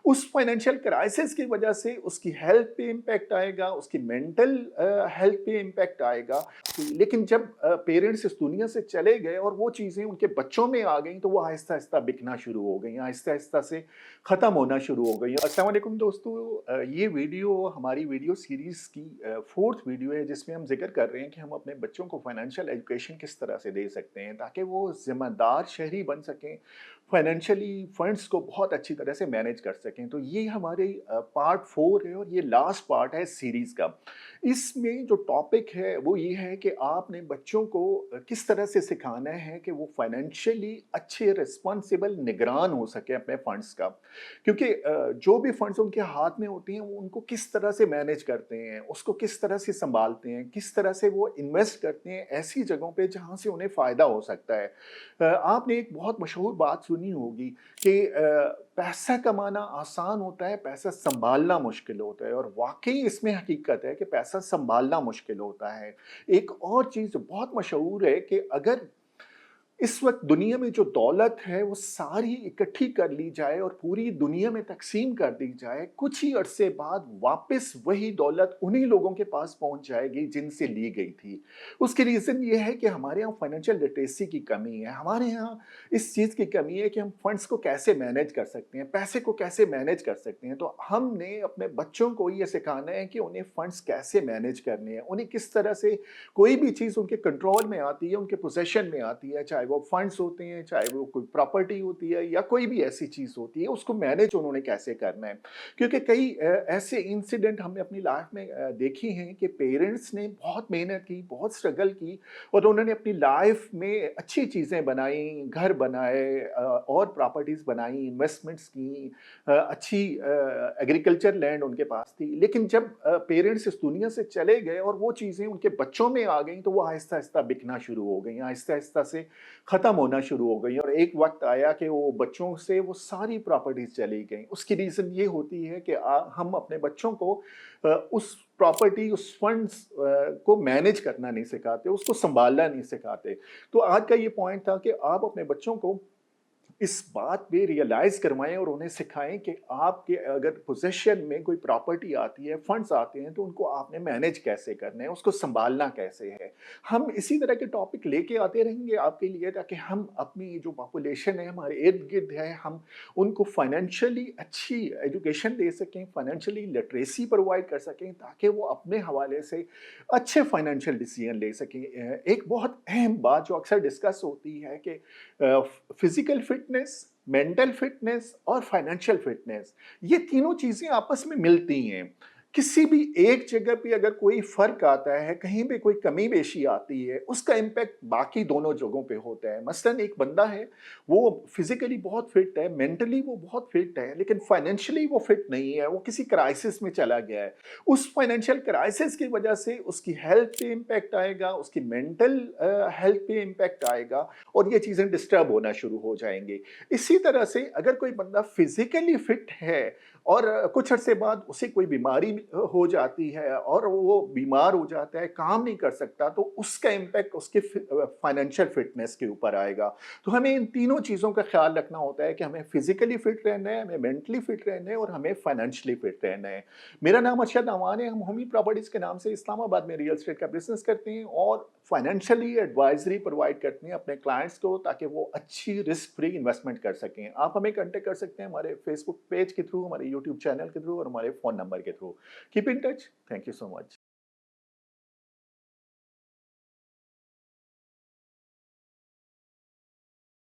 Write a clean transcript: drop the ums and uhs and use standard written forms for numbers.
उस financial crisis की वजह से उसकी हेल्थ पे इम्पैक्ट आएगा, उसकी मेंटल हेल्थ पे इम्पैक्ट आएगा। लेकिन जब पेरेंट्स इस दुनिया से चले गए और वो चीज़ें उनके बच्चों में आ गईं, तो वो आहिस्ता-आहिस्ता बिकना शुरू हो गईं, आहिस्ता-आहिस्ता से ख़त्म होना शुरू हो गईं। अस्सलाम वालेकुम दोस्तों, ये वीडियो हमारी वीडियो सीरीज़ की 4th वीडियो है, जिसमें हम ज़िक्र कर रहे हैं कि हम अपने बच्चों को फाइनेंशियल एजुकेशन किस तरह से दे सकते हैं, ताकि वो ज़िम्मेदार शहरी बन सकें, फाइनेंशियली फंड्स को बहुत अच्छी तरह से मैनेज कर सकें। तो ये हमारे पार्ट 4 है और ये लास्ट पार्ट है सीरीज़ का। इसमें जो टॉपिक है वो ये है कि आपने बच्चों को किस तरह से सिखाना है कि वो फाइनेंशियली अच्छे रिस्पॉन्सिबल निगरान हो सके अपने फंड्स का। क्योंकि जो भी फंड्स उनके हाथ में होते हैं वो उनको किस तरह से मैनेज करते हैं, उसको किस तरह से सँभालते हैं, किस तरह से वो इन्वेस्ट करते हैं ऐसी जगहों पे जहाँ से उन्हें फ़ायदा हो सकता है। आपने एक बहुत मशहूर बात सुनी होगी कि पैसा कमाना आसान होता है, पैसा सँभालना मुश्किल होता है, और वाक़ई इसमें हकीकत है कि पैसा सँभालना मुश्किल होता है। एक और चीज़ बहुत मशहूर है कि अगर इस वक़्त दुनिया में जो दौलत है वो सारी इकट्ठी कर ली जाए और पूरी दुनिया में तक़सीम कर दी जाए, कुछ ही अरसे बाद वापस वही दौलत उन्हीं लोगों के पास पहुँच जाएगी जिनसे ली गई थी। उसकी रीज़न ये है कि हमारे यहाँ फाइनेंशियल लिटरेसी की कमी है। हमारे यहाँ इस चीज़ की कमी है कि हम फंड्स को कैसे मैनेज कर सकते हैं, पैसे को कैसे मैनेज कर सकते हैं। तो हमने अपने बच्चों को ये सिखाना है कि उन्हें फंड्स कैसे मैनेज करने हैं, उन्हें किस तरह से कोई भी चीज़ उनके कंट्रोल में आती है, उनके पोज़ेशन में आती है, चाहे वो फंड्स होते हैं, चाहे वो कोई प्रॉपर्टी होती है या कोई भी ऐसी चीज़ होती है, उसको मैनेज उन्होंने कैसे करना है। क्योंकि कई ऐसे इंसिडेंट हमने अपनी लाइफ में देखे हैं कि पेरेंट्स ने बहुत मेहनत की, बहुत स्ट्रगल की और उन्होंने अपनी लाइफ में अच्छी चीज़ें बनाई, घर बनाए, और प्रॉपर्टीज़ बनाई, इन्वेस्टमेंट्स की, अच्छी एग्रीकल्चर लैंड उनके पास थी। लेकिन जब पेरेंट्स इस दुनिया से चले गए और वो चीज़ें उनके बच्चों में आ गईं, तो वो आहिस्ता-आहिस्ता बिकना शुरू हो गईं, आहिस्ता-आहिस्ता से ख़त्म होना शुरू हो गईं, और एक वक़्त आया कि वो बच्चों से वो सारी प्रॉपर्टीज़ चली गईं। उसकी रीज़न ये होती है कि हम अपने बच्चों को उस प्रॉपर्टी, उस फंड्स को मैनेज करना नहीं सिखाते, उसको सँभालना नहीं सिखाते। तो आज का ये पॉइंट था कि आप अपने बच्चों को इस बात पे रियलाइज़ करवाएँ और उन्हें सिखाएँ कि आपके अगर पोज़ेशन में कोई प्रॉपर्टी आती है, फंड्स आते हैं, तो उनको आपने मैनेज कैसे करना है, उसको सँभालना कैसे है। हम इसी तरह के टॉपिक लेके आते रहेंगे आपके लिए, ताकि हम अपनी जो पॉपुलेशन है, हमारे इर्द-गिर्द है, हम उनको फाइनेंशियली अच्छी एजुकेशन दे सकें, फाइनेंशियली लिटरेसी प्रोवाइड कर सकें, ताकि वो अपने हवाले से अच्छे फाइनेंशियल डिसीज़न ले सकें। एक बहुत अहम बात जो अक्सर डिस्कस होती है कि फिजिकल फिटनेस, मेंटल फिटनेस और फाइनेंशियल फिटनेस, ये तीनों चीज़ें आपस में मिलती हैं। किसी भी एक जगह पे अगर कोई फ़र्क आता है, कहीं पे कोई कमी-बेशी आती है, उसका इम्पैक्ट बाकी दोनों जगहों पे होता है। मसलन एक बंदा है, वो फिज़िकली बहुत फिट है, मेंटली वो बहुत फिट है, लेकिन फाइनेंशियली वो फिट नहीं है, वो किसी क्राइसिस में चला गया है। उस फाइनेंशियल क्राइसिस की वजह से उसकी हेल्थ पे इम्पैक्ट आएगा, उसकी मेंटल हेल्थ पे इम्पैक्ट आएगा, और ये चीज़ें डिस्टर्ब होना शुरू हो जाएँगी। इसी तरह से अगर कोई बंदा फिज़िकली फिट है और कुछ अरसे बाद उसे कोई बीमारी हो जाती है और वो बीमार हो जाता है, काम नहीं कर सकता, तो उसका इम्पैक्ट उसके फाइनेंशियल फिटनेस के ऊपर आएगा। तो हमें इन तीनों चीज़ों का ख़्याल रखना होता है कि हमें फिज़िकली फिट रहना है, हमें मेंटली फिट रहना है और हमें फाइनेंशियली फिट रहना है। मेरा नाम अरशद अमान है, हम होमी प्रॉपर्टीज़ के नाम से इस्लामाबाद में रियल एस्टेट का बिज़नेस करते हैं और फाइनेंशियली एडवाइज़री प्रोवाइड करते हैं अपने क्लाइंट्स को, ताकि वो अच्छी रिस्क फ्री इन्वेस्टमेंट कर सकें। आप हमें कॉन्टैक्ट कर सकते हैं हमारे फेसबुक पेज के थ्रू, हमारे यूट्यूब चैनल के थ्रू और हमारे फ़ोन नंबर के through. Keep in touch. Thank you so much.